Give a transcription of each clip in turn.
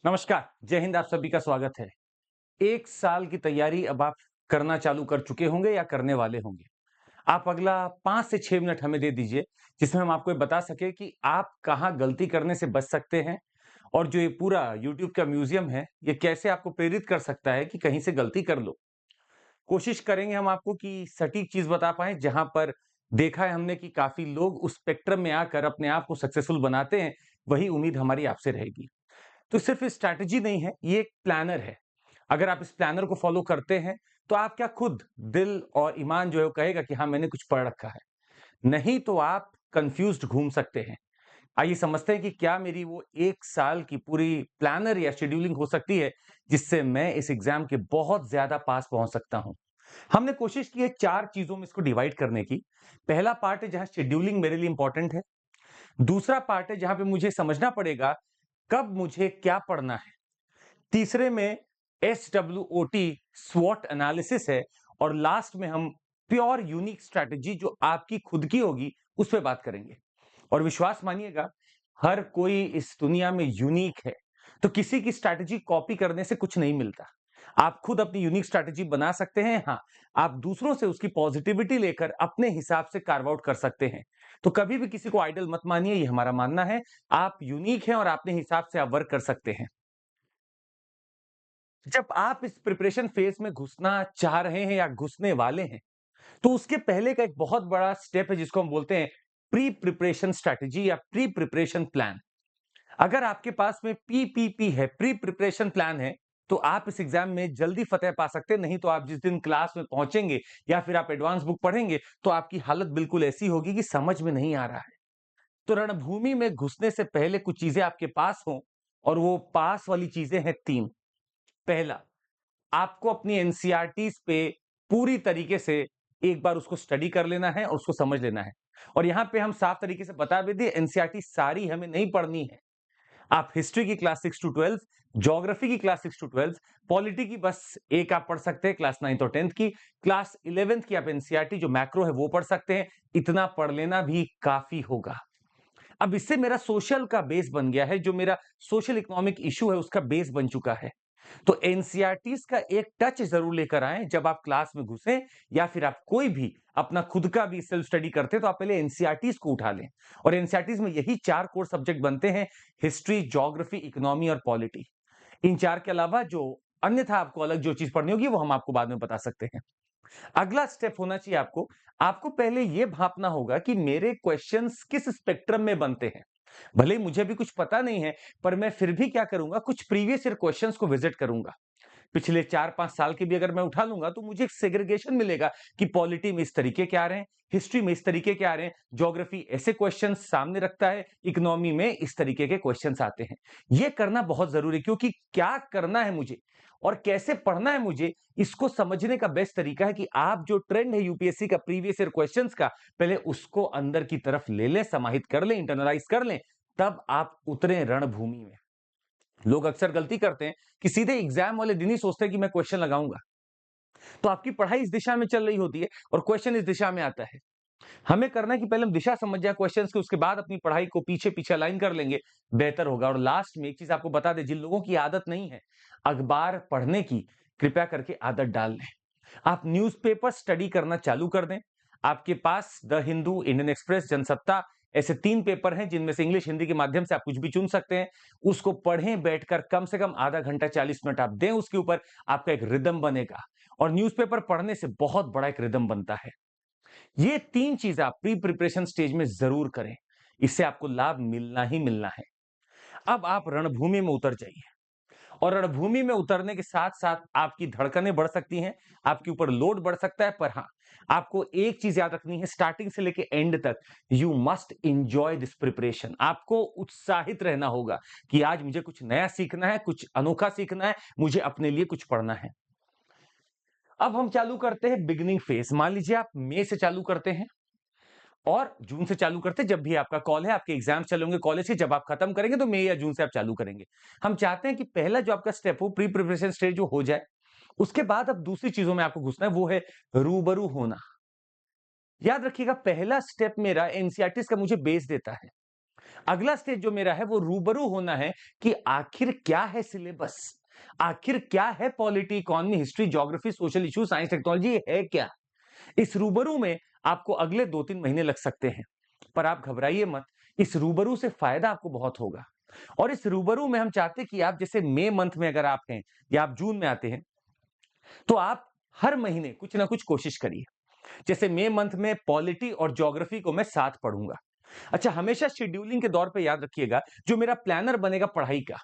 नमस्कार, जय हिंद। आप सभी का स्वागत है। 1 साल की तैयारी अब आप करना चालू कर चुके होंगे या करने वाले होंगे। आप अगला 5 से 6 मिनट हमें दे दीजिए, जिसमें हम आपको ये बता सकें कि आप कहाँ गलती करने से बच सकते हैं और जो ये पूरा यूट्यूब का म्यूज़ियम है, ये कैसे आपको प्रेरित कर सकता है कि कहीं से गलती कर लो। कोशिश करेंगे हम आपको कि सटीक चीज़ बता पाएँ, जहाँ पर देखा है हमने कि काफ़ी लोग उस स्पेक्ट्रम में आकर अपने आप को सक्सेसफुल बनाते हैं, वही उम्मीद हमारी आपसे रहेगी। तो सिर्फ स्ट्रैटेजी नहीं है, ये एक प्लानर है। अगर आप इस प्लानर को फॉलो करते हैं, तो आप क्या खुद दिल और ईमान जो है वो कहेगा कि हाँ, मैंने कुछ पढ़ रखा है। नहीं तो आप कन्फ्यूज़्ड घूम सकते हैं। आइए समझते हैं कि क्या मेरी वो 1 साल की पूरी प्लानर या शेड्यूलिंग हो सकती है, जिससे मैं इस एग्ज़ाम के बहुत ज़्यादा पास पहुँच सकता हूँ। हमने कोशिश की है 4 चीज़ों में इसको डिवाइड करने की। पहला पार्ट है जहाँ शेड्यूलिंग मेरे लिए इम्पोर्टेंट है। दूसरा पार्ट है जहाँ पे मुझे समझना पड़ेगा, कब मुझे क्या पढ़ना है। तीसरे में SWOT स्वॉट एनालिसिस है और लास्ट में हम प्योर यूनिक स्ट्रैटेजी जो आपकी खुद की होगी उस पे बात करेंगे। और विश्वास मानिएगा, हर कोई इस दुनिया में यूनिक है। तो किसी की स्ट्रैटेजी कॉपी करने से कुछ नहीं मिलता। आप खुद अपनी यूनिक स्ट्रैटेजी बना सकते हैं। हाँ, आप दूसरों से उसकी पॉजिटिविटी लेकर अपने हिसाब से कार्व आउट कर सकते हैं। तो कभी भी किसी को आइडल मत मानिए, ये हमारा मानना है। आप यूनिक हैं और अपने हिसाब से आप वर्क कर सकते हैं। जब आप इस प्रिपरेशन फेज में घुसना चाह रहे हैं या घुसने वाले हैं, तो उसके पहले का एक बहुत बड़ा स्टेप है जिसको हम बोलते हैं प्री प्रिपरेशन स्ट्रैटेजी या प्री प्रिपरेशन प्लान। अगर आपके पास में पीपीपी है, प्री प्रिपरेशन प्लान है, तो आप इस एग्जाम में जल्दी फतेह पा सकते हैं। नहीं तो आप जिस दिन क्लास में पहुंचेंगे या फिर आप एडवांस बुक पढ़ेंगे, तो आपकी हालत बिल्कुल ऐसी होगी कि समझ में नहीं आ रहा है। तो रणभूमि में घुसने से पहले कुछ चीजें आपके पास हों, और वो पास वाली चीजें हैं 3। पहला, आपको अपनी एनसीईआरटीज़ पे पूरी तरीके से एक बार उसको स्टडी कर लेना है और उसको समझ लेना है। और यहाँ पे हम साफ तरीके से बता भी दें, एनसीईआरटी सारी हमें नहीं पढ़नी है। आप हिस्ट्री की क्लास 6 टू 12, ज्योग्राफी की क्लास 6 टू 12, पॉलिटी की बस एक आप पढ़ सकते हैं क्लास 9th और 10th की, क्लास 11th की आप एनसीईआरटी जो मैक्रो है वो पढ़ सकते हैं। इतना पढ़ लेना भी काफ़ी होगा। अब इससे मेरा सोशल का बेस बन गया है, जो मेरा सोशल इकोनॉमिक इश्यू है उसका बेस बन चुका है। तो एनसीईआरटीज़ का एक टच ज़रूर लेकर आएँ जब आप क्लास में घुसें, या फिर आप कोई भी अपना खुद का भी सेल्फ स्टडी करते हैं, तो आप पहले एनसीईआरटीज़ को उठा लें। और एनसीईआरटीज़ में यही 4 कोर सब्जेक्ट बनते हैं: हिस्ट्री, ज्योग्राफी, इकोनॉमी और पॉलिटी। इन 4 के अलावा जो अन्यथा आपको अलग जो चीज़ पढ़नी होगी वो हम आपको बाद में बता सकते हैं। अगला स्टेप होना चाहिए आपको, आपको पहले ये भांपना होगा कि मेरे क्वेश्चंस किस स्पेक्ट्रम में बनते हैं। भले ही मुझे अभी कुछ पता नहीं है, पर मैं फिर भी क्या करूँगा, कुछ प्रीवियस ईयर क्वेश्चंस को विज़िट करूँगा। पिछले 4-5 साल के भी अगर मैं उठा लूँगा, तो मुझे एक सेग्रीगेशन मिलेगा कि पॉलिटी में इस तरीके के आ रहे हैं, हिस्ट्री में इस तरीके के आ रहे हैं, ज्योग्राफी ऐसे क्वेश्चंस सामने रखता है, इकोनॉमी में इस तरीके के क्वेश्चंस आते हैं। ये करना बहुत ज़रूरी है, क्योंकि क्या करना है मुझे और कैसे पढ़ना है मुझे, इसको समझने का बेस्ट तरीका है कि आप जो ट्रेंड है यूपीएससी का प्रीवियस ईयर क्वेश्चंस का, पहले उसको अंदर की तरफ ले लें, समाहित कर लें, इंटरनलाइज़ कर लें, तब आप उतरें रणभूमि में। लोग अक्सर गलती करते हैं कि सीधे एग्जाम वाले दिन ही सोचते हैं कि मैं क्वेश्चन लगाऊंगा। तो आपकी पढ़ाई इस दिशा में चल रही होती है और क्वेश्चन इस दिशा में आता है। हमें करना है कि पहले हम दिशा समझ जाए क्वेश्चंस की, उसके बाद अपनी पढ़ाई को पीछे पीछे अलाइन कर लेंगे, बेहतर होगा। और लास्ट में एक चीज आपको बता दें, जिन लोगों की आदत नहीं है अखबार पढ़ने की, कृपया करके आदत डाल लें। आप न्यूज़पेपर स्टडी करना चालू कर दें। आपके पास the Hindu, Indian Express, Jansatta ऐसे 3 पेपर हैं जिनमें से इंग्लिश, हिंदी के माध्यम से आप कुछ भी चुन सकते हैं। उसको पढ़ें बैठकर, कम से कम आधा घंटा 40 मिनट आप दें उसके ऊपर, आपका एक रिदम बनेगा। और न्यूज़पेपर पढ़ने से बहुत बड़ा एक रिदम बनता है। ये 3 चीज़ आप प्री प्रिपरेशन स्टेज में ज़रूर करें। इससे आपको लाभ मिलना ही मिलना है। अब आप रणभूमि में उतर जाइए। और रणभूमि में उतरने के साथ-साथ आपकी धड़कनें बढ़ सकती हैं, आपके ऊपर लोड बढ़ सकता है, पर हाँ, आपको एक चीज़ याद रखनी है, स्टार्टिंग से लेके एंड तक you must enjoy this preparation. आपको उत्साहित रहना होगा कि आज मुझे कुछ नया सीखना है, कुछ अनोखा सीखना है, मुझे अपने लिए कुछ पढ़ना है। अब हम चालू करते हैं बिगिनिंग फेज़। मान लीजिए आप मई से चालू करते हैं और जून से चालू करते हैं, जब भी आपका कॉल है, आपके एग्जाम चले होंगे कॉलेज के, जब आप खत्म करेंगे तो मई या जून से आप चालू करेंगे। हम चाहते हैं कि पहला जो आपका स्टेप हो, प्री प्रिपरेशन स्टेज जो हो जाए, उसके बाद अब दूसरी चीजों में आपको घुसना है, वो है रूबरू होना। याद रखिएगा, पहला स्टेप मेरा एनसीईआरटीज़ का मुझे बेस देता है। अगला स्टेज जो मेरा है वो रूबरू होना है कि आखिर क्या है सिलेबस, आखिर क्या है polity, economy, history, geography, social issue, science, technology है क्या। इस रूबरू में आपको अगले 2-3 महीने लग सकते हैं, पर आप घबराइए मत, इस रूबरू से फायदा आपको बहुत होगा। और इस रूबरू में हम चाहते हैं कि आप जैसे मई मंथ में अगर आप हैं या आप जून में आते हैं, तो आप हर महीने कुछ ना कुछ कोशिश करिए। जैसे मई मंथ में पॉलिटी और ज्योग्राफी को मैं साथ पढ़ूंगा। अच्छा, हमेशा शेड्यूलिंग के दौर पे याद रखिएगा, जो मेरा प्लानर बनेगा पढ़ाई का,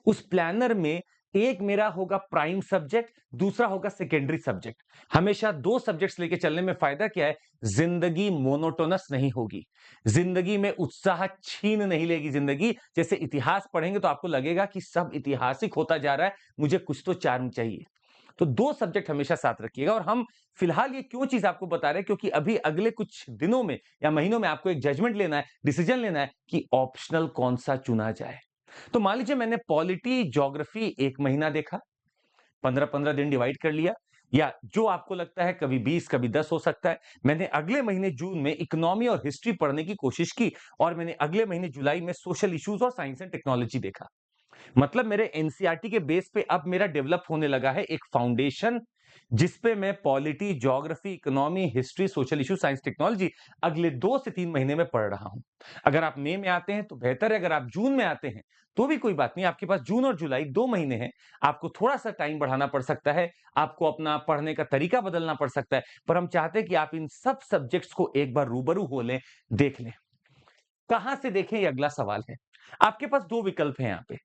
उस प्लानर में एक मेरा होगा प्राइम सब्जेक्ट, दूसरा होगा सेकेंडरी सब्जेक्ट। हमेशा 2 सब्जेक्ट्स लेके चलने में फायदा क्या है? जिंदगी मोनोटोनस नहीं होगी, जिंदगी में उत्साह छीन नहीं लेगी जिंदगी। जैसे इतिहास पढ़ेंगे तो आपको लगेगा कि सब ऐतिहासिक होता जा रहा है, मुझे कुछ तो चार्म चाहिए। तो 2 सब्जेक्ट हमेशा साथ रखिएगा। और हम फिलहाल ये क्यों चीज आपको बता रहे हैं, क्योंकि अभी अगले कुछ दिनों में या महीनों में आपको एक जजमेंट लेना है, डिसीजन लेना है कि ऑप्शनल कौन सा चुना जाए। तो मान लीजिए मैंने पॉलिटी, ज्योग्राफी 1 महीना देखा, 15-15 दिन डिवाइड कर लिया, या जो आपको लगता है कभी 20 कभी 10 हो सकता है। मैंने अगले महीने जून में इकोनॉमी और हिस्ट्री पढ़ने की कोशिश की, और मैंने अगले महीने जुलाई में सोशल इश्यूज और साइंस एंड टेक्नोलॉजी देखा। मतलब मेरे एनसीईआरटी के बेस पे अब मेरा डेवलप होने लगा है एक फाउंडेशन, जिस पे मैं polity, geography, economy, history, social issue, science, technology अगले 2 से 3 महीने में पढ़ रहा हूं। अगर आप मई में आते हैं तो बेहतर है, अगर आप जून में आते हैं तो भी कोई बात नहीं, आपके पास जून और जुलाई 2 महीने हैं। आपको थोड़ा सा टाइम बढ़ाना पड़ सकता है, आपको अपना पढ़ने का तरीका बदलना पड़ सकता है, पर हम चाहते हैं कि आप इन सब सब्जेक्ट्स को एक बार रूबरू हो लें, देख लें। कहां से देखें, ये अगला सवाल है। आपके पास 2 विकल्प हैं यहाँ पे।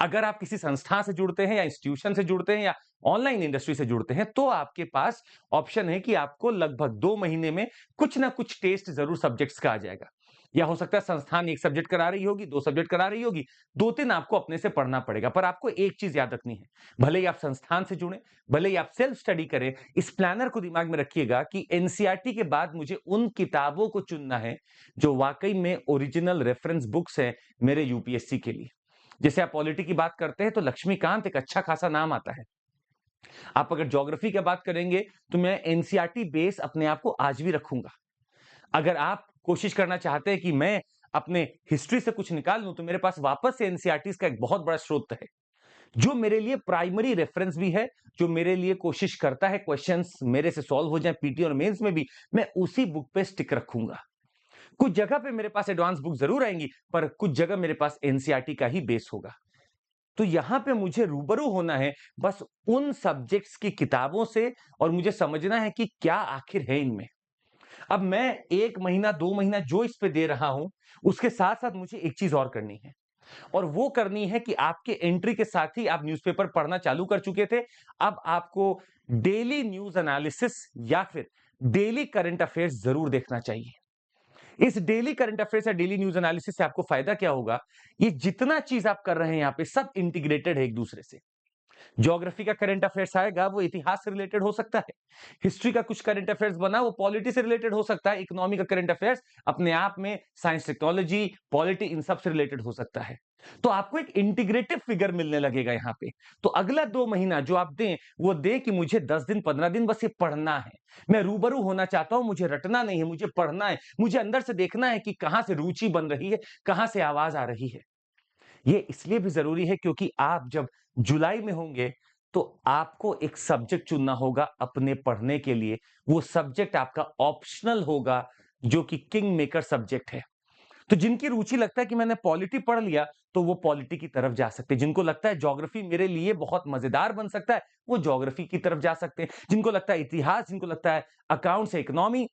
अगर आप किसी संस्था से जुड़ते हैं या इंस्टीट्यूशन से जुड़ते हैं या ऑनलाइन इंडस्ट्री से जुड़ते हैं, तो आपके पास ऑप्शन है कि आपको लगभग 2 महीने में कुछ ना कुछ टेस्ट जरूर सब्जेक्ट्स का आ जाएगा। या हो सकता है संस्थान 1 सब्जेक्ट करा रही होगी, 2 सब्जेक्ट करा रही होगी, 2-3 आपको अपने से पढ़ना पड़ेगा। पर आपको एक चीज याद रखनी है, भले ही आप संस्थान से जुड़े, भले ही आप सेल्फ स्टडी करें, इस प्लानर को दिमाग में रखिएगा कि एनसीईआरटी के बाद मुझे उन किताबों को चुनना है जो वाकई में ओरिजिनल रेफरेंस बुक्स है मेरे यूपीएससी के लिए। जैसे आप पॉलिटी की बात करते हैं तो लक्ष्मीकांत एक अच्छा खासा नाम आता है। आप अगर ज्योग्राफी की बात करेंगे तो मैं एनसीईआरटी बेस अपने आप को आज भी रखूंगा। अगर आप कोशिश करना चाहते हैं कि मैं अपने हिस्ट्री से कुछ निकाल लूं, तो मेरे पास वापस से एनसीईआरटी का एक बहुत बड़ा स्रोत है, जो मेरे लिए प्राइमरी रेफरेंस भी है, जो मेरे लिए कोशिश करता है क्वेश्चंस मेरे से सॉल्व हो जाए पीटी और मेंस में भी, मैं उसी बुक पे स्टिक रखूंगा। कुछ जगह पे मेरे पास एडवांस बुक जरूर आएंगी, पर कुछ जगह मेरे पास एनसीईआरटी का ही बेस होगा। तो यहां पे मुझे रूबरू होना है बस उन सब्जेक्ट्स की किताबों से, और मुझे समझना है कि क्या आखिर है इनमें। अब मैं 1 महीना 2 महीना जो इस पे दे रहा हूं, उसके साथ साथ मुझे एक चीज और करनी है, और वो करनी है कि आपके एंट्री के साथ ही आप न्यूज़पेपर पढ़ना चालू कर चुके थे, अब आपको डेली न्यूज एनालिसिस या फिर डेली करंट अफेयर्स जरूर देखना चाहिए। इस डेली करंट अफेयर्स या डेली न्यूज एनालिसिस से आपको फायदा क्या होगा? ये जितना चीज आप कर रहे हैं यहाँ पे सब इंटीग्रेटेड है एक दूसरे से। ज्योग्राफी का करंट अफेयर्स आएगा, वो इतिहास से रिलेटेड हो सकता है। हिस्ट्री का कुछ करंट अफेयर्स बना, वो पॉलिटी से रिलेटेड हो सकता है। इकोनॉमी का करंट अफेयर्स अपने आप में साइंस, टेक्नोलॉजी, पॉलिटी, इन सब से रिलेटेड हो सकता है। तो आपको एक इंटीग्रेटिव फिगर मिलने लगेगा यहाँ पे। तो अगला 2 महीना जो आप दें, वो दें कि मुझे 10 दिन 15 दिन बस ये पढ़ना है। मैं रूबरू होना चाहता हूं, मुझे रटना नहीं है, मुझे पढ़ना है, मुझे अंदर से देखना है कि कहां से रुचि बन रही है, कहां से आवाज आ रही है। ये इसलिए भी जरूरी है क्योंकि आप जब जुलाई में होंगे, तो आपको एक सब्जेक्ट चुनना होगा अपने पढ़ने के लिए। वो सब्जेक्ट आपका ऑप्शनल होगा, जो कि किंग मेकर सब्जेक्ट है। तो जिनकी रुचि लगता है कि मैंने पॉलिटी पढ़ लिया, तो वो पॉलिटी की तरफ जा सकते हैं। जिनको लगता है ज्योग्राफी मेरे लिए बहुत मजेदार बन सकता है, वो ज्योग्राफी की तरफ जा सकते हैं। जिनको लगता है इतिहास, जिनको लगता है अकाउंट्स, इकोनॉमी,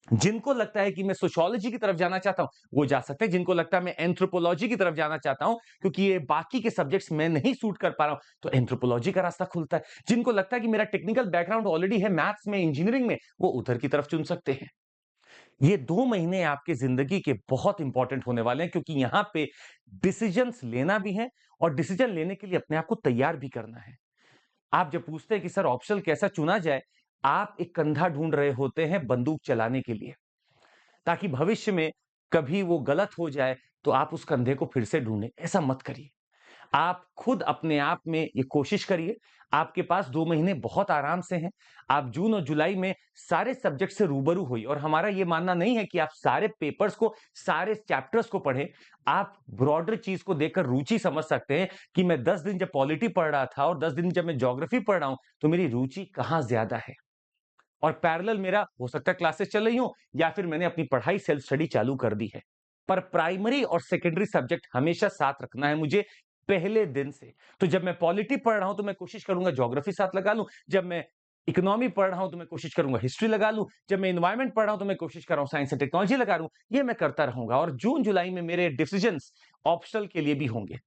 जिनको लगता है कि मैं सोशियोलॉजी की तरफ जाना चाहता हूं, वो जा सकते हैं। जिनको लगता है मैं एंथ्रोपोलॉजी की तरफ जाना चाहता हूं, क्योंकि ये बाकी के सब्जेक्ट्स मैं नहीं सूट कर पा रहा हूं, तो एंथ्रोपोलॉजी का रास्ता खुलता है। जिनको लगता है कि मेरा टेक्निकल बैकग्राउंड ऑलरेडी है मैथ्स में, इंजीनियरिंग में, वो उधर की तरफ चुन सकते हैं। ये 2 महीने आपके जिंदगी के बहुत इंपॉर्टेंट होने वाले हैं, क्योंकि यहां पे डिसीजंस लेना भी है, और डिसीजन लेने के लिए अपने आप को तैयार भी करना है। आप जब पूछते हैं कि सर ऑप्शनल कैसा चुना जाए, आप एक कंधा ढूंढ रहे होते हैं बंदूक चलाने के लिए, ताकि भविष्य में कभी वो गलत हो जाए तो आप उस कंधे को फिर से ढूंढें। ऐसा मत करिए। आप खुद अपने आप में ये कोशिश करिए। आपके पास 2 महीने बहुत आराम से हैं। आप जून और जुलाई में सारे सब्जेक्ट से रूबरू होइए और हमारा ये मानना नहीं है कि आप सारे पेपर्स को, सारे चैप्टर्स को पढ़ें। आप ब्रॉडर चीज़ को देखकर रुचि समझ सकते हैं कि मैं 10 दिन जब पॉलिटी पढ़ रहा था और 10 दिन जब मैं ज्योग्राफी पढ़ रहा हूँ, तो मेरी रुचि कहाँ ज़्यादा है। और पैरेलल मेरा हो सकता है क्लासेस चल रही हो या फिर मैंने अपनी पढ़ाई सेल्फ स्टडी चालू कर दी है। पर प्राइमरी और सेकेंडरी सब्जेक्ट हमेशा साथ रखना है मुझे पहले दिन से। तो जब मैं पॉलिटी पढ़ रहा हूं तो मैं कोशिश करूंगा ज्योग्राफी साथ लगा लूं। जब मैं इकोनॉमी पढ़ रहा हूं तो मैं कोशिश करूंगा हिस्ट्री लगा लूं। जब मैं एनवायरमेंट पढ़ रहा हूं तो मैं कोशिश कर रहा हूं साइंस एंड टेक्नोलॉजी लगा लूं। ये मैं करता रहूंगा और जून जुलाई में मेरे डिसीजंस ऑप्शनल के लिए भी होंगे।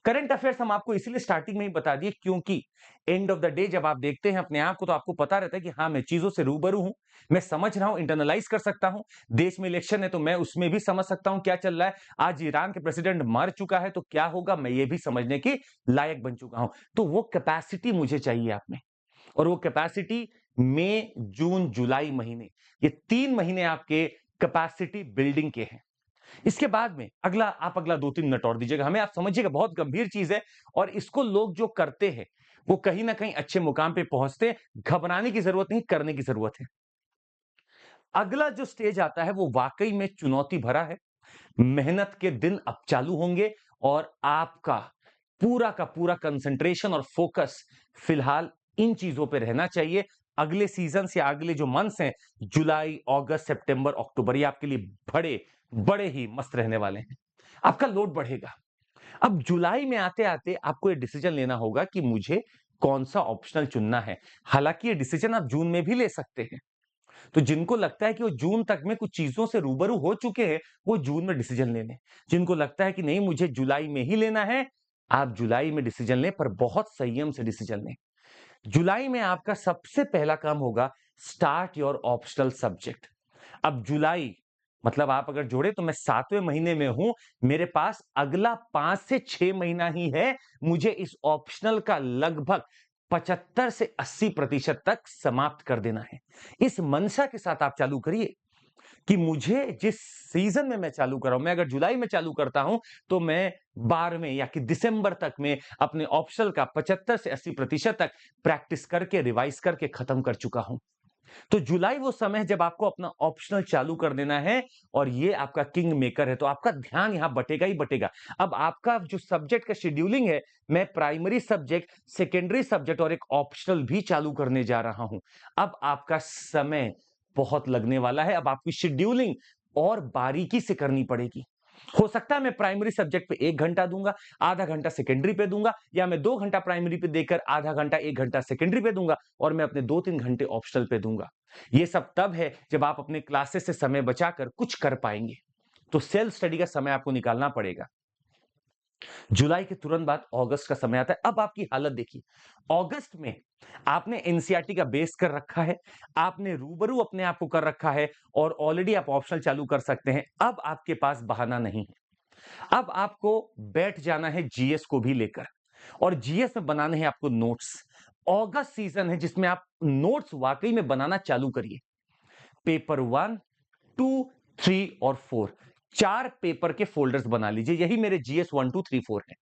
करंट अफेयर्स हम आपको इसीलिए स्टार्टिंग में ही बता दिए क्योंकि एंड ऑफ द डे जब आप देखते हैं अपने आप को तो आपको पता रहता है कि हाँ मैं चीजों से रूबरू हूं, मैं समझ रहा हूं, इंटरनलाइज कर सकता हूं। देश में इलेक्शन है तो मैं उसमें भी समझ सकता हूं क्या चल रहा है। आज ईरान के प्रेसिडेंट मर चुका है तो क्या होगा मैं ये भी समझने की लायक बन चुका हूं। तो वो कैपेसिटी मुझे चाहिए आप में और वो कैपेसिटी मई जून जुलाई महीने, ये 3 महीने आपके कैपेसिटी बिल्डिंग के हैं। इसके बाद में अगला 2-3 मिनट और दीजिएगा हमें। आप समझिएगा बहुत गंभीर चीज है और इसको लोग जो करते हैं वो कहीं ना कहीं अच्छे मुकाम पे पहुंचते हैं। घबराने की जरूरत नहीं, करने की जरूरत है। अगला जो स्टेज आता है वो वाकई में चुनौती भरा है। मेहनत के दिन अब चालू होंगे और आपका पूरा का पूरा कंसंट्रेशन और फोकस फिलहाल इन चीजों पे रहना चाहिए। अगले सीजन या अगले जो मंथ्स हैं, जुलाई, अगस्त, सितंबर, अक्टूबर, ये आपके लिए बड़े बड़े ही मस्त रहने वाले हैं। आपका लोड बढ़ेगा। अब जुलाई में आते आते आपको ये डिसीजन लेना होगा कि मुझे कौन सा ऑप्शनल चुनना है। हालांकि ये डिसीजन आप जून में भी ले सकते हैं। तो जिनको लगता है कि वो जून तक में कुछ चीजों से रूबरू हो चुके हैं, वो जून में डिसीजन ले लें। जिनको लगता है कि नहीं मुझे जुलाई में ही लेना है, आप जुलाई में डिसीजन लें, पर बहुत संयम से डिसीजन लें। जुलाई में आपका सबसे पहला काम होगा स्टार्ट योर ऑप्शनल सब्जेक्ट। अब जुलाई मतलब आप अगर जोड़े तो मैं 7वें महीने में हूं। मेरे पास अगला 5 से 6 महीना ही है। मुझे इस ऑप्शनल का लगभग 75 से 80% तक समाप्त कर देना है। इस मंशा के साथ आप चालू करिए कि मुझे जिस सीजन में मैं चालू कर रहा हूं, मैं अगर जुलाई में चालू करता हूं तो मैं 12वें या कि दिसंबर तक में अपने ऑप्शनल का 75 से 80% तक प्रैक्टिस करके रिवाइज करके खत्म कर चुका हूं। तो जुलाई वो समय है जब आपको अपना ऑप्शनल चालू कर देना है और ये आपका किंग मेकर है। तो आपका ध्यान यहां बटेगा ही बटेगा। अब आपका जो सब्जेक्ट का शेड्यूलिंग है, मैं प्राइमरी सब्जेक्ट, सेकेंडरी सब्जेक्ट और एक ऑप्शनल भी चालू करने जा रहा हूं। अब आपका समय बहुत लगने वाला है। अब आपकी शेड्यूलिंग और बारीकी से करनी पड़ेगी। हो सकता है मैं प्राइमरी सब्जेक्ट पे 1 घंटा दूंगा, आधा घंटा सेकेंडरी पे दूंगा, या मैं 2 घंटा प्राइमरी पे देकर आधा घंटा 1 घंटा सेकेंडरी पे दूंगा और मैं अपने 2-3 घंटे ऑप्शनल पे दूंगा। ये सब तब है जब आप अपने क्लासेस से समय बचाकर कुछ कर पाएंगे। तो सेल्फ स्टडी का समय आपको निकालना पड़ेगा। जुलाई के तुरंत बाद अगस्त का समय आता है। अब आपकी हालत देखिए, अगस्त में आपने एनसीईआरटी का बेस कर रखा है, आपने रूबरू अपने आप को कर रखा है और ऑलरेडी आप ऑप्शनल चालू कर सकते हैं। अब आपके पास बहाना नहीं है। अब आपको बैठ जाना है जीएस को भी लेकर और जीएस में बनाने हैं आपको नोट्स। अगस्त सीजन है जिसमें आप नोट्स वाकई में बनाना चालू करिए। पेपर 1, 2, 3 और 4, 4 पेपर के फोल्डर्स बना लीजिए। यही मेरे जीएस 1, 2, 3, 4 है।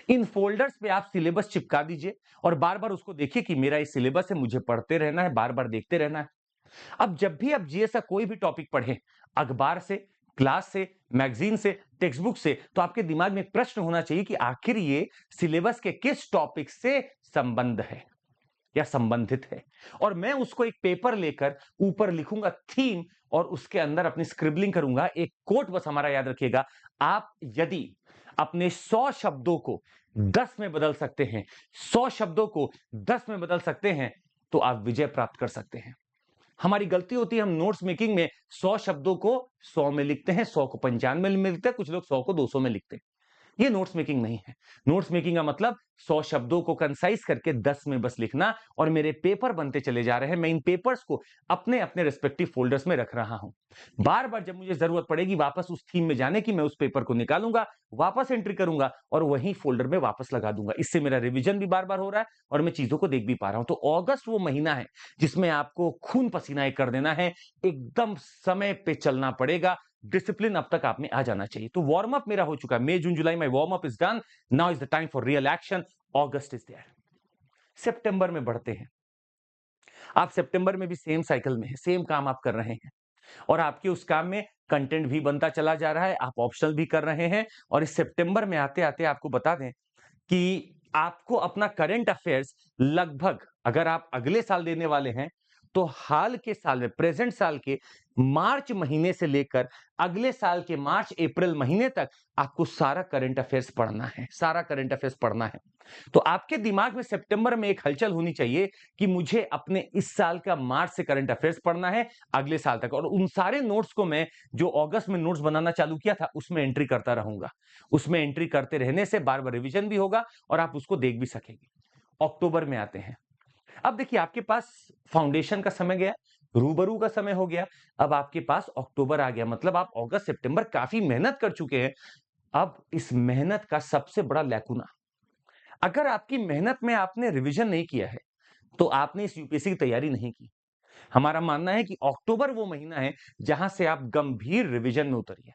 इन फोल्डर्स पे आप सिलेबस चिपका दीजिए और बार बार उसको देखिए कि मेरा ये सिलेबस है, मुझे पढ़ते रहना है, बार बार देखते रहना है। अब जब भी आप जीएस का कोई भी टॉपिक पढ़ें, अखबार से, क्लास से, मैगजीन से, टेक्स्ट बुक से, तो आपके दिमाग में एक प्रश्न होना चाहिए कि आखिर ये सिलेबस के किस टॉपिक से संबंध है या संबंधित है। और मैं उसको एक पेपर लेकर ऊपर लिखूंगा थीम और उसके अंदर अपनी स्क्रिबलिंग करूंगा। एक कोट बस हमारा याद रखिएगा, आप यदि अपने 100 शब्दों को 10 में बदल सकते हैं, 100 शब्दों को 10 में बदल सकते हैं, तो आप विजय प्राप्त कर सकते हैं। हमारी गलती होती है, हम नोट्स मेकिंग में 100 शब्दों को 100 में लिखते हैं, 100 को 95 में लिखते हैं, कुछ लोग 100 को 200 में लिखते हैं। ये नोट्स मेकिंग नहीं है। नोट्स मेकिंग का मतलब 100 शब्दों को कंसाइज करके 10 में बस लिखना। और मेरे पेपर बनते चले जा रहे हैं। मैं इन पेपर्स को अपने अपने रिस्पेक्टिव फोल्डर्स में रख रहा हूं। बार बार जब मुझे जरूरत पड़ेगी वापस उस थीम में जाने की, मैं उस पेपर को निकालूंगा, वापस एंट्री करूंगा और वही फोल्डर में वापस लगा दूंगा। इससे मेरा रिवीजन भी बार बार हो रहा है और मैं चीजों को देख भी पा रहा हूं। तो अगस्त वो महीना है जिसमें आपको खून पसीना एक कर देना है। एकदम समय पे चलना पड़ेगा। डिसिप्लिन अब तक आप में आ जाना चाहिए। तो वार्म अप मेरा हो चुका है, मई जून जुलाई my warm up is done, now is the time for real action. August is there, सितंबर में बढ़ते हैं। आप सितंबर में भी सेम साइकिल में है, सेम काम आप कर रहे हैं और आपके उस काम में कंटेंट भी बनता चला जा रहा है, आप ऑप्शनल भी कर रहे हैं। और इस सितंबर में आते-आते आपको बता दें कि आपको अपना करंट अफेयर्स लगभग, अगर आप अगले साल देने वाले हैं, तो हाल के साल में, प्रेजेंट साल के मार्च महीने से लेकर अगले साल के मार्च अप्रैल महीने तक आपको सारा करंट अफेयर्स पढ़ना है, सारा करंट अफेयर्स पढ़ना है। तो आपके दिमाग में सितंबर में एक हलचल होनी चाहिए कि मुझे अपने इस साल का मार्च से करंट अफेयर्स पढ़ना है अगले साल तक, और उन सारे नोट्स को मैं जो अगस्त में नोट्स बनाना चालू किया था उसमें एंट्री करता रहूंगा। उसमें एंट्री करते रहने से बार बार रिवीजन भी होगा और आप उसको देख भी सकेंगे। अक्टूबर में आते हैं। अब देखिए, आपके पास फाउंडेशन का समय गया, रूबरू का समय हो गया, अब आपके पास अक्टूबर आ गया, मतलब आप अगस्त सितंबर काफी मेहनत कर चुके हैं। अब इस मेहनत का सबसे बड़ा लैकुना, अगर आपकी मेहनत में आपने रिवीजन नहीं किया है तो आपने इस यूपीएससी की तैयारी नहीं की। हमारा मानना है कि अक्टूबर वो महीना है जहां से आप गंभीर रिवीजन में उतरिए।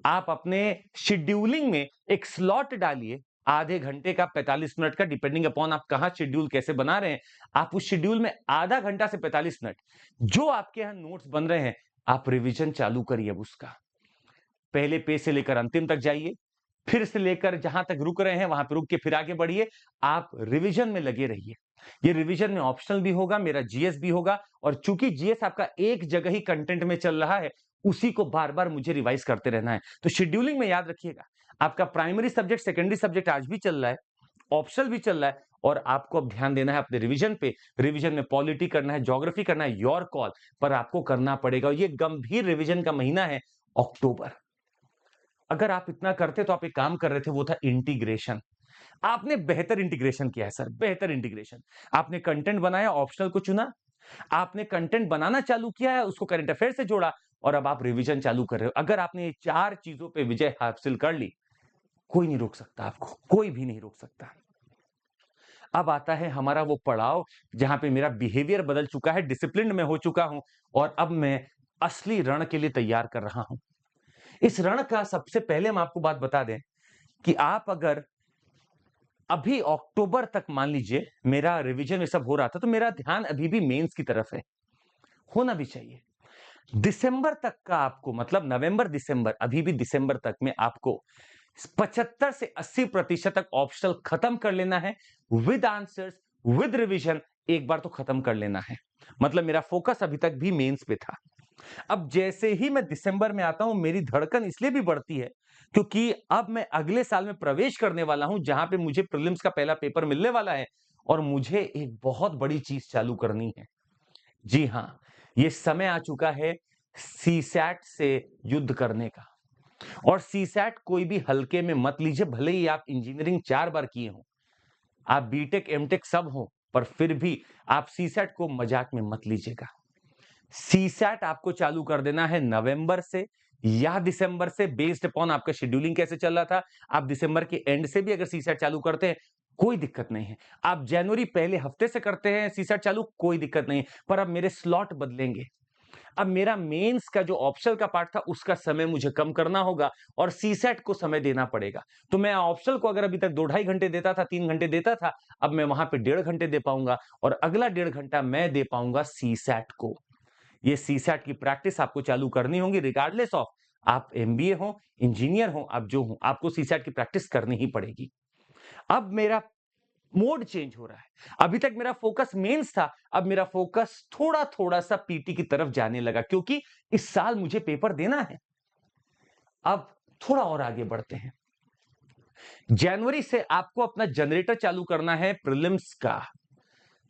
आप अपने शेड्यूलिंग में एक स्लॉट डालिए, आधे घंटे का, 45 मिनट का, डिपेंडिंग अपॉन आप कहां शेड्यूल कैसे बना रहे हैं। आप उस शेड्यूल में आधा घंटा से 45 मिनट जो आपके यहां नोट्स बन रहे हैं, आप रिवीजन चालू करिए। अब उसका पहले पेज से लेकर अंतिम तक जाइए, फिर से लेकर जहां तक रुक रहे हैं वहां पे रुक के फिर आगे बढ़िए। आप रिवीजन में लगे रहिए। ये रिवीजन में ऑप्शनल भी होगा, मेरा जीएस भी होगा, और चूंकि जीएस आपका एक जगह ही कंटेंट में चल रहा है, उसी को बार बार मुझे रिवाइज करते रहना है। तो शेड्यूलिंग में याद रखिएगा, आपका प्राइमरी सब्जेक्ट, सेकेंडरी सब्जेक्ट आज भी चल रहा है, ऑप्शनल भी चल रहा है, और आपको अब ध्यान देना है अपने रिवीजन पे। रिवीजन में पॉलिटी करना है, ज्योग्राफी करना है, योर कॉल, पर आपको करना पड़ेगा। ये गंभीर रिवीजन का महीना है अक्टूबर। अगर आप इतना करते तो आप एक काम कर रहे थे, वो था इंटीग्रेशन। आपने बेहतर इंटीग्रेशन किया है सर, बेहतर इंटीग्रेशन। आपने कंटेंट बनाया, ऑप्शनल को चुना, आपने कंटेंट बनाना चालू किया है, उसको करंट अफेयर से जोड़ा, और अब आप रिवीजन चालू कर रहे हो। अगर आपने ये चार चीजों पे विजय हासिल कर ली, कोई नहीं रोक सकता आपको, कोई भी नहीं रोक सकता। अब आता है हमारा वो पड़ाव जहां पे मेरा बिहेवियर बदल चुका है, डिसिप्लिन में हो चुका हूं, और अब मैं असली रण के लिए तैयार कर रहा हूं। इस रण का सबसे पहले हम आपको बात बता दें कि आप अगर अभी अक्टूबर तक, मान लीजिए मेरा रिवीजन ये सब हो रहा था, तो मेरा ध्यान अभी भी मेंस की तरफ है, होना भी चाहिए। दिसंबर तक का आपको, मतलब नवंबर दिसंबर, अभी भी दिसंबर तक में आपको 75 से 80% तक ऑप्शनल खत्म कर लेना है, विद आंसर्स, विद रिवीजन, एक बार तो खत्म कर लेना है। मतलब मेरा फोकस अभी तक भी मेंस पे था। अब जैसे ही मैं दिसंबर में आता हूं, मेरी धड़कन इसलिए भी बढ़ती है क्योंकि अब मैं अगले साल में प्रवेश करने वाला हूं, जहां पे मुझे प्रीलिम्स का पहला पेपर मिलने वाला है, और मुझे एक बहुत बड़ी चीज चालू करनी है। जी हां, ये समय आ चुका है सीसैट से युद्ध करने का। और सीसैट कोई भी हल्के में मत लीजिए, भले ही आप इंजीनियरिंग 4 बार किए हो, आप बीटेक एमटेक सब हो, पर फिर भी आप सीसैट को मजाक में मत लीजिएगा। सीसैट आपको चालू कर देना है नवंबर से या दिसंबर से, बेस्ड अपॉन आपका शेड्यूलिंग कैसे चल रहा था। आप दिसंबर के एंड से भी अगर सीसैट चालू करते हैं, कोई दिक्कत नहीं है। आप जनवरी पहले हफ्ते से करते हैं सीसैट चालू, कोई दिक्कत नहीं, पर अब मेरे स्लॉट बदलेंगे। अब मेरा मेंस का जो ऑप्शनल का पार्ट था, उसका समय मुझे कम करना होगा और सीसैट को समय देना पड़ेगा। तो मैं ऑप्शनल को अगर अभी तक 2-2.5 घंटे देता था, 3 घंटे देता था, अब मैं वहां पे 1.5 घंटे दे पाऊंगा, और अगला 1.5 घंटा मैं दे पाऊंगा सीसैट को। ये सीसैट की प्रैक्टिस आपको चालू करनी होगी, रिगार्डलेस ऑफ आप एमबीए हो, इंजीनियर हो, आप जो हो, आपको सीसैट की प्रैक्टिस करनी ही पड़ेगी। अब मेरा मोड चेंज हो रहा है। अभी तक मेरा फोकस मेंस था, अब मेरा फोकस थोड़ा थोड़ा सा पीटी की तरफ जाने लगा, क्योंकि इस साल मुझे पेपर देना है। अब थोड़ा और आगे बढ़ते हैं। जनवरी से आपको अपना जनरेटर चालू करना है प्रीलिम्स का।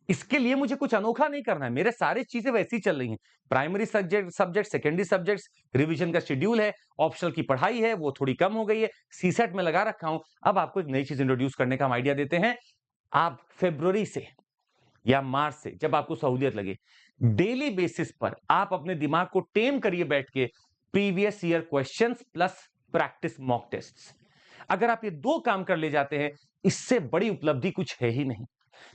इसके लिए मुझे कुछ अनोखा नहीं करना है, मेरे सारे चीजें वैसी चल रही हैं। Primary subject, secondary subjects, revision का शेड्यूल है, ऑप्शनल की पढ़ाई है, वो थोड़ी कम हो गई है, सीसेट में लगा रखा हूं। अब आपको एक नई चीज इंट्रोड्यूस करने का हम आइडिया देते हैं। आप फरवरी से या मार्च से, जब आपको सहूलियत लगे, डेली बेसिस पर आप अपने दिमाग को टेम करिए बैठ के, previous year questions plus practice mock tests. अगर आप ये 2 काम कर ले जाते हैं, इससे बड़ी उपलब्धि कुछ है ही नहीं।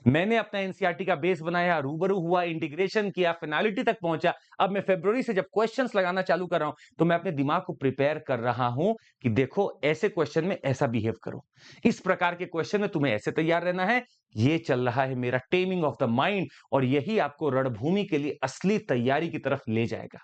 मैंने अपना एनसीईआरटी का बेस बनाया, रूबरू हुआ, इंटीग्रेशन किया, फिनालिटी तक पहुंचा। अब मैं फरवरी से जब क्वेश्चंस लगाना चालू कर रहा हूं, तो मैं अपने दिमाग को प्रिपेयर कर रहा हूं कि देखो ऐसे क्वेश्चन में ऐसा बिहेव करो, इस प्रकार के क्वेश्चन में तुम्हें ऐसे तैयार रहना है। ये चल रहा है मेरा टेमिंग ऑफ द माइंड, और यही आपको रणभूमि के लिए असली तैयारी की तरफ ले जाएगा।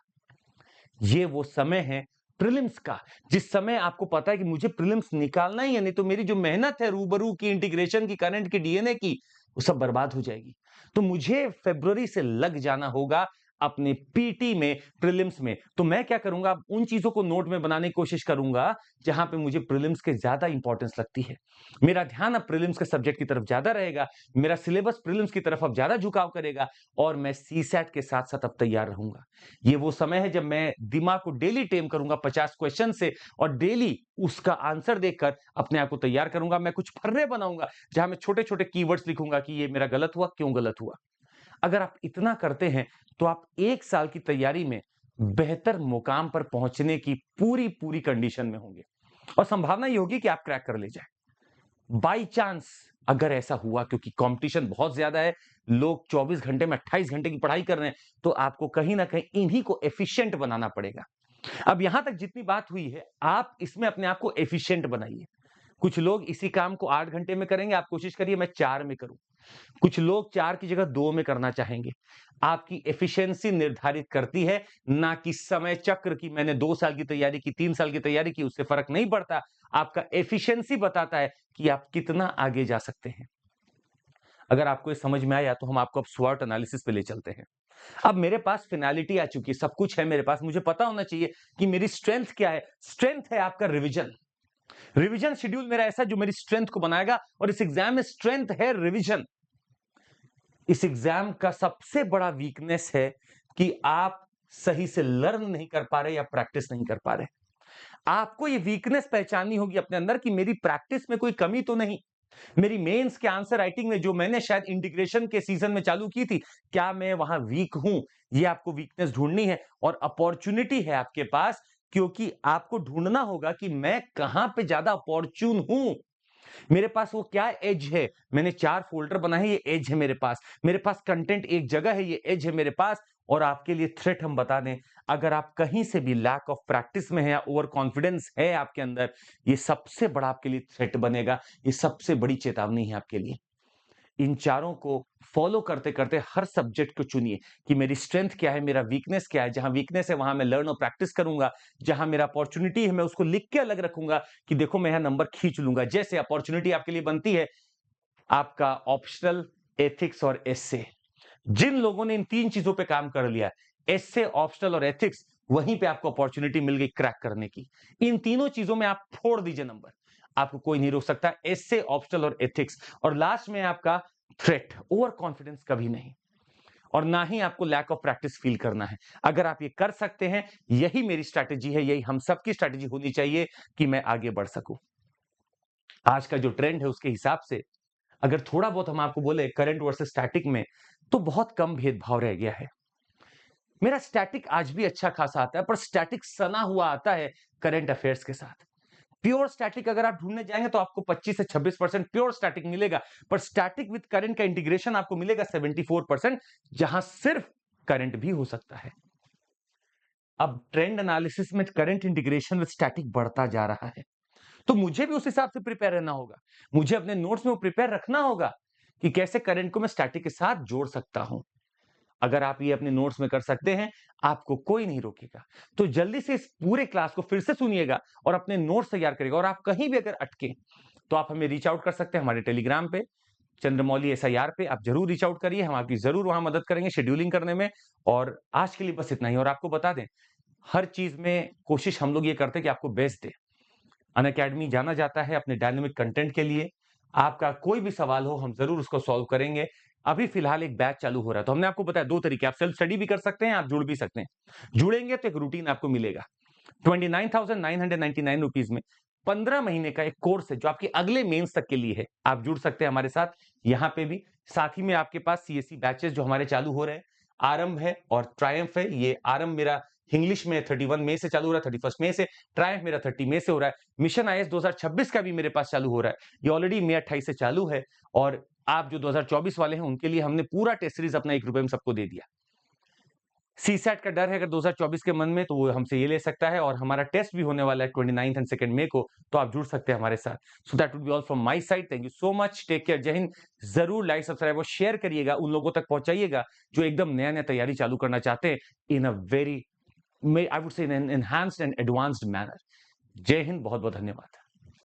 ये वो समय है प्रीलिम्स का, जिस समय आपको पता है कि मुझे प्रीलिम्स निकालना ही है, नहीं तो मेरी जो मेहनत है रूबरू की, इंटीग्रेशन की, करंट की, डीएनए की, वो सब बर्बाद हो जाएगी। तो मुझे फरवरी से लग जाना होगा अपने पीटी में, प्रीलिम्स में। तो मैं क्या करूंगा, अब उन चीजों को नोट में बनाने की कोशिश करूंगा जहां पे मुझे प्रीलिम्स के ज्यादा इंपॉर्टेंस लगती है। मेरा ध्यान अब प्रीलिम्स के सब्जेक्ट की तरफ ज्यादा रहेगा, मेरा सिलेबस प्रीलिम्स की तरफ अब ज्यादा झुकाव करेगा, और मैं सीसैट के साथ साथ अब तैयार रहूंगा। ये वो समय है जब मैं दिमाग को डेली टेम करूंगा 50 क्वेश्चन से, और डेली उसका आंसर देखकर अपने आप को तैयार करूंगा। मैं कुछ फर्रे बनाऊंगा जहां मैं छोटे छोटे कीवर्ड्स लिखूंगा कि ये मेरा गलत हुआ, क्यों गलत हुआ। अगर आप इतना करते हैं तो आप 1 साल की तैयारी में बेहतर मुकाम पर पहुंचने की पूरी पूरी कंडीशन में होंगे, और संभावना ये होगी कि आप क्रैक कर ले जाए। बाई चांस अगर ऐसा हुआ, क्योंकि कंपटीशन बहुत ज्यादा है, लोग 24 घंटे में 28 घंटे की पढ़ाई कर रहे हैं, तो आपको कहीं ना कहीं इन्हीं को एफिशिएंट बनाना पड़ेगा। अब यहां तक जितनी बात हुई है, आप इसमें अपने आप को एफिशिएंट बनाइए। कुछ लोग इसी काम को 8 घंटे में करेंगे, आप कोशिश करिए मैं 4 में करूं। कुछ लोग 4 की जगह 2 में करना चाहेंगे। आपकी एफिशिएंसी निर्धारित करती है, ना कि समय चक्र की मैंने 2 साल की तैयारी की, 3 साल की तैयारी की, उससे फर्क नहीं पड़ता। आपका एफिशिएंसी बताता है कि आप कितना आगे जा सकते हैं। अगर आपको ये समझ में आया, तो हम आपको अब स्वॉट एनालिसिस पे ले चलते हैं। अब मेरे पास फिनालिटी आ चुकी है, सब कुछ है मेरे पास, मुझे पता होना चाहिए कि मेरी स्ट्रेंथ क्या है। स्ट्रेंथ है आपका रिवीजन। रिवीजन शेड्यूल मेरा ऐसा जो मेरी स्ट्रेंथ को बनाएगा, और इस एग्जाम में स्ट्रेंथ है रिवीजन। इस एग्जाम का सबसे बड़ा वीकनेस है कि आप सही से लर्न नहीं कर पा रहे या प्रैक्टिस नहीं कर पा रहे। आपको ये वीकनेस पहचाननी होगी अपने अंदर कि मेरी प्रैक्टिस में कोई कमी तो नहीं। मेरी मेंस के आंसर राइटिंग में जो मैंने शायद इंटीग्रेशन के सीजन में चालू की थी, क्या मैं वहां वीक हूं? ये आपको वीकनेस ढूंढनी है, और अपॉर्चुनिटी है आपके पास, क्योंकि आपको ढूंढना होगा कि मैं कहां पे ज्यादा अपॉर्चुन हूं। मेरे पास वो क्या एज है। मैंने 4 फोल्डर बनाए हैं, ये एज है मेरे पास। मेरे पास कंटेंट एक जगह है, ये एज है मेरे पास। और आपके लिए थ्रेट हम बता दें, अगर आप कहीं से भी लैक ऑफ प्रैक्टिस में है या ओवर कॉन्फिडेंस है आपके अंदर, ये सबसे बड़ा आपके लिए थ्रेट बनेगा। ये सबसे बड़ी चेतावनी है आपके लिए। इन चारों को फॉलो करते करते हर सब्जेक्ट को चुनिए कि मेरी स्ट्रेंथ क्या है, मेरा वीकनेस क्या है। जहां वीकनेस है वहां मैं लर्न और प्रैक्टिस करूंगा। जहां मेरा अपॉर्चुनिटी है, मैं उसको लिख के अलग रखूंगा कि देखो मैं यहां नंबर खींच लूंगा। जैसे अपॉर्चुनिटी आपके लिए बनती है आपका ऑप्शनल, एथिक्स और एस्से। जिन लोगों ने इन 3 चीजों पे काम कर लिया, एस्से, ऑप्शनल और एथिक्स, वहीं पे आपको अपॉर्चुनिटी मिल गई क्रैक करने की। इन तीनों चीजों में आप फोड़ दीजिए नंबर, आपको कोई नहीं रोक सकता। एस्से, ऑप्शनल और एथिक्स। और लास्ट में आपका थ्रेट, ओवर कॉन्फिडेंस कभी नहीं, और ना ही आपको लैक ऑफ प्रैक्टिस फील करना है। अगर आप ये कर सकते हैं, यही मेरी स्ट्रैटेजी है, यही हम सबकी स्ट्रैटेजी होनी चाहिए कि मैं आगे बढ़ सकूं। आज का जो ट्रेंड है उसके हिसाब से अगर थोड़ा बहुत हम आपको बोले करंट वर्सेस स्टैटिक में, तो बहुत कम भेदभाव रह गया है। मेरा स्टैटिक आज भी अच्छा खासा आता है, पर स्टैटिक सना हुआ आता है करंट अफेयर्स के साथ। प्योर स्टैटिक अगर आप ढूंढने जाएंगे तो आपको 25 से 26% प्योर स्टैटिक मिलेगा, पर स्टैटिक विद करंट का इंटीग्रेशन आपको मिलेगा 74%, जहां सिर्फ करंट भी हो सकता है। अब ट्रेंड एनालिसिस में करंट इंटीग्रेशन विद स्टैटिक बढ़ता जा रहा है, तो मुझे भी उस हिसाब से प्रिपेयर रहना होगा। मुझे अपने नोट्स में वो प्रिपेयर रखना होगा कि कैसे करंट को मैं स्टैटिक के साथ जोड़ सकता हूं। अगर आप ये अपने नोट्स में कर सकते हैं, आपको कोई नहीं रोकेगा। तो जल्दी से इस पूरे क्लास को फिर से सुनिएगा और अपने नोट्स तैयार करिएगा। और आप कहीं भी अगर अटके, तो आप हमें रीच आउट कर सकते हैं हमारे टेलीग्राम पे, चंद्रमौली SIR पे। आप जरूर रीच आउट करिए, हम आपकी जरूर वहां मदद करेंगे शेड्यूलिंग करने में। और आज के लिए बस इतना ही। और आपको बता दें, हर चीज में कोशिश हम लोग ये करते हैं कि आपको बेस्ट दें। अनअकैडमी जाना जाता है अपने डायनामिक कंटेंट के लिए। आपका कोई भी सवाल हो, हम जरूर उसको सॉल्व करेंगे। अभी फिलहाल एक बैच चालू हो रहा है, तो हमने आपको बताया 2 तरीके, आप सेल्फ स्टडी भी कर सकते हैं, आप जुड़ भी सकते हैं। जुड़ेंगे तो एक रूटीन आपको मिलेगा। 29,999 रुपीज में 15 महीने का एक कोर्स है जो आपके अगले मेंस तक के लिए है। आप जुड़ सकते हैं हमारे साथ यहाँ पे भी। साथ ही में आपके पास CSE बैचेस जो हमारे चालू हो रहे हैं, आरंभ है और ट्रायम्फ है। ये आरंभ मेरा इंग्लिश में 31 मई से चालू हो रहा है, 31 मई से। ट्रायम्फ मेरा 30 मई से हो रहा है। मिशन आईएएस 2026 का भी मेरे पास चालू हो रहा है। ये ऑलरेडी मई 28 से चालू है और आप जो 2024 वाले हैं उनके लिए हमने पूरा टेस्ट सीरीज अपना ₹1 में सबको दे दिया। सीसैट का डर है अगर 2024 के मन में तो वो हमसे ये ले सकता है और हमारा टेस्ट भी होने वाला है 29 एंड 2 मई को, तो आप जुड़ सकते हैं हमारे साथ। So that would be all from my side. Thank you so much. Take care. जय हिंद। जरूर लाइक, सब्सक्राइब और शेयर करिएगा, उन लोगों तक पहुंचाइएगा जो एकदम नया-नया तैयारी चालू करना चाहते हैं इन a very, I would say in an enhanced and advanced manner. जय हिंद। बहुत-बहुत धन्यवाद।